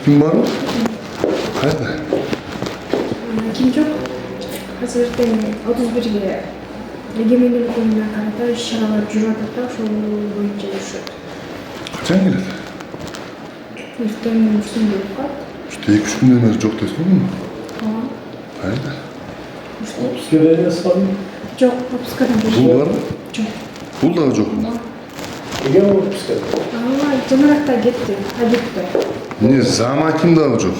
Kim var mı? Kayda. Kim çok? Hazırda 31'ge egemenlik oyununa karata iş-şaralar жүрүп атат да, ошол боюнча жүрүшөт. Kaçan geledi? Эртең үчүн болуп калат. İşte 2-3 günden beri çok destek mi? Ооба. Kayda. Отпускадан аспадым. Жок, отпускадан Bul беришет. var mı? Жок. Bul da yok mu? Неге отпуска? Ага, жамыракта кетти, Адипте. Ne zam hakim daha yok.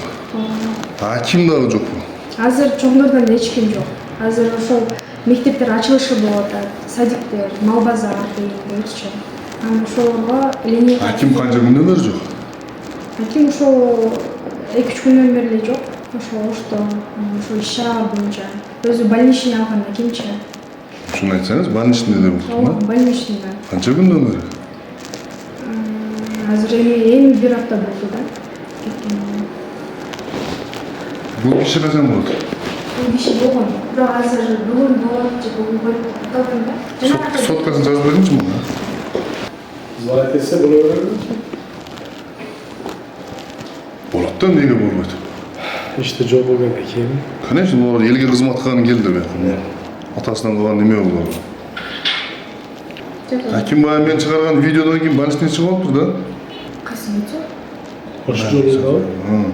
Hakim daha yok bu. Азыр чоңдордон эч ким жок. Азыр ошол мектептер ачылышы болуп атат. Садиктер, мал базар дегенде өтчү. Анан ошолорго линия Hakim kanca günden beri yok. Аким ошол 2-3 күндөн бери эле жок. Ошол ошол иш-чаралар боюнча. Өзү больничный алган акимчи. Şunu айтсаңыз, больничныйда деп отырмын. Ооба, больничныйда. Kança günden beri? Азыр эми бир апта болду да. Кеткенине. Bu kişi kaçan oldu? Бул киши болгон. Бирок азыр бүгүн болот же бүгүн болот деп аталган да. Соткасын жазып беріңізші мұны? Звонить etse bunu öğrendim. Болады да, неге болмайды? İşte job olgan ekan. Конечно, олар елге қызмат қылған келді бе. Атасынан қалған неме олар. Аким баянмен шығарған видеодан кейін больничный шығып алып тұр да. Касыбычы? Hoş job olgan.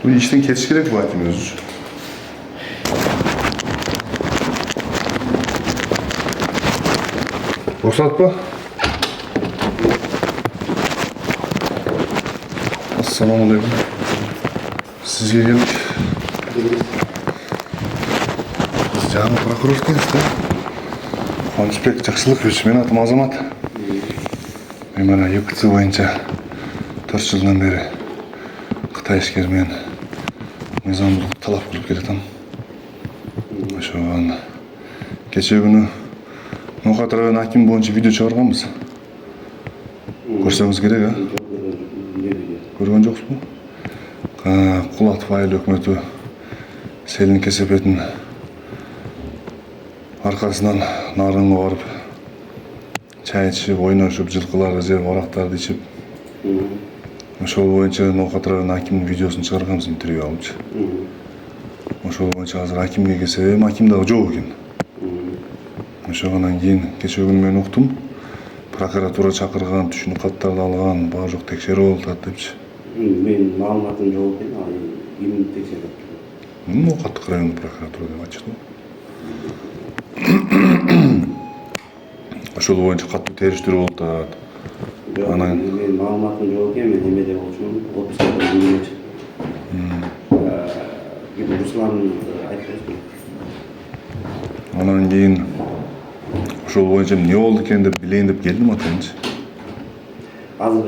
Bu işten ketiş gerek bu hakim özü. Ruhsat mı? Assalamualaikum. Sizge geldik. Biz жаңы прокурор екенсіз да? Қуанышбек жақсылықович, мен атым Азамат. Мен мына ЮКЦ бойынша 4 жылдан бері Қытай ішкермен мыйзамдуулук талап кылып келатам. Ошоған кечээ күнү Ноокат району аким боюнча видео чыгарганбыз. Көрсөңүз керек, а? Көргөн жоксузбу? Кулатов айыл өкмөтү Селин кесепетин аркасынан нарынга барып чай ичип, ойношуп, жылкыларды жеп, арактарды ичип. Ошол боюнча Ноокат району акимдин видеосун чыгарганбыз, интервью алып. Ошол боюнча азыр акимге келсем, аким дагы жок экен. Ошондон кийин кечээ күнү мен уктум. Прокуратура чакырган, түшүнүк каттарды алган, баары жок текшерүү болуп атат депчи. Мен маалыматым жок экен, ал ким текшерип турат? Ноокаттык райондук прокуратура деп айтышты. Ошол боюнча каттуу териштирүү болуп атат. Анан мен маалыматым жок экен, мен эмеде болчумун, отпускада жүрмөчү. Руслан айтпайсызбы? Анан кийин ошол боюнча эмне болду экен деп билейин деп келдим атайынчы. Азыр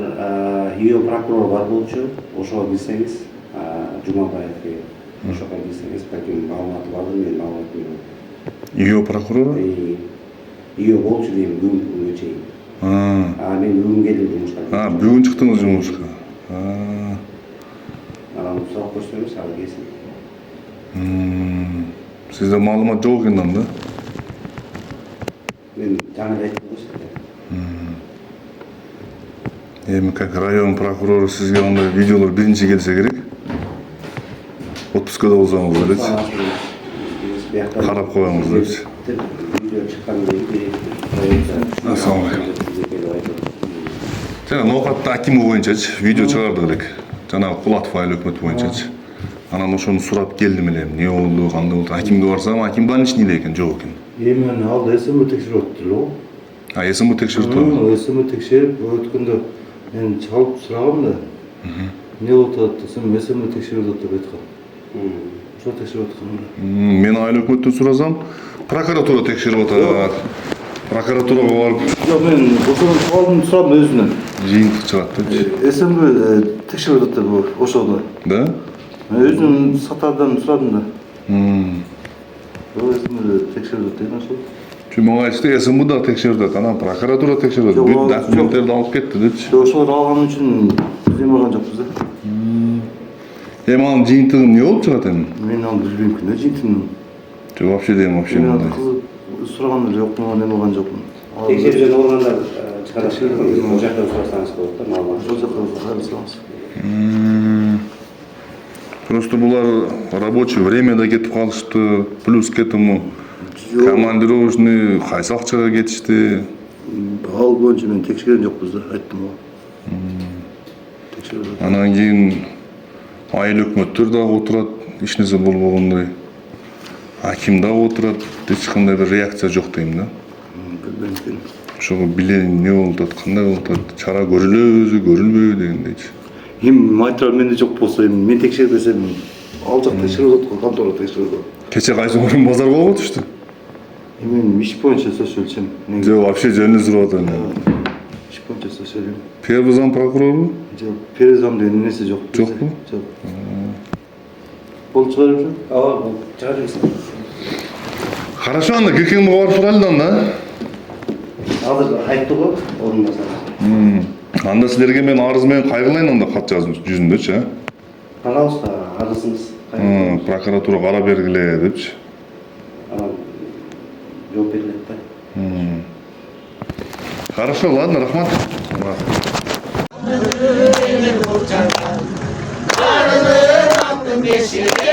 ИО прокурор бар болчу, ошого билсеңиз, Жумабаевге ошого билсеңиз, балким маалыматы бардыр, мен маалыматым жок. ИО прокурору? ИО болчу дейм бүгүнкү чейин. Мен бүгүн келдим жумушка. Бүгүн чыктыңыз жумушка. Анан сурап көрсөңүз, ал келсин. Сизде маалымат жок экен да? Мен жаңы айттым го сизге. Эми как район прокурору сизге андай видеолор биринчи келсе керек. Отпускада болсоңуз делечи. Карап коюңуз депчи. Видео чыккандан кийин Ассаламу алейкум. Жана Ноокаттын акими боюнчачы видео чыгарды элек. Жанагы Кулатов айыл өкмөтү боюнчачы. Анан ошону сурап келдим эле. Эмне болду, кандай болду? Акимге барсам, аким больничный эле экен, жок экен. Эми ал СМ текшерип атыптыр го. СМ текшерип турат. СМ текшерип өткөндө мен чалып сурагам да. Эмне болуп атат десем, СМ текшерип атат деп айткан. Ошо текшерип аткан. Мен айыл өкмөттөн сурасам, прокуратура текшерип атат. Прокуратурага барып, Жок, мен ошону суалдым, сурадым өзүнөн. жыйынтык чыгат депчи. СМ текшерип атат деп ошону. Да? Өзүнүн сатардан сурадым да. СМ текшерип атат деген ошол. Мага айтышты, СМ да текшерип атат, анан прокуратура текшерип атат. Бүт документтерди алып кетти депчи. Ошолор алган үчүн биз эме кылган жокпуз да. Эми анын жыйынтыгы эмне болуп чыгат эми? Мен аны билбейм күнү жыйынтыгын. Жок, вообще Мен аны сураган жокмун, эме кылган жокмун. текшерүүдөн органдар чыгарат. Ошол жакта сурасаңыз болот да, маалымат. Ошол жакка сурасаңыз. Просто булар рабочий времяда кетип калышты, плюс к этому командировочный кайсы акчага кетишти. Ал боюнча мен текшерген жокпуз да, айттым го. Текшерген жок. Анан кийин айыл өкмөттөр дагы отурат, эч нерсе болбогондой. Аким дагы отурат, эч кандай бир реакция жок дейм да. Билбейм экен. Ошого биле эмне болуп атат, кандай болуп атат, чара көрүлөбү, көрүлбөйбү дегендейчи. Эми айтырар менде жок болсо, эми мен текшербесем, ал жак текшерип аткан, контора текшерип атат. Кече кайсы орун базар болуп атышты. Мен иш боюнча сөз сөйлөсөм. Же вообще жөнүндө сурап атам. Иш боюнча сөз сөйлөйм. Первый зам прокурору? Жок, перезам деген нерсе жок. Жокпу? Жок. Болуп чыгарып жүрөм. ооба бул чыгарып берсең. Хорошо, анда ГКМга барып турайлы да. Азыр айтты го орун басар. Анда силерге мен арыз менен кайгылайын анда кат жазып жүзүндөчү, а? Пожалуйста, арызыңыз. Прокуратура кара бергиле депчи. Анан жооп берилет да. Хорошо, ладно, рахмат. Arını attım yeşile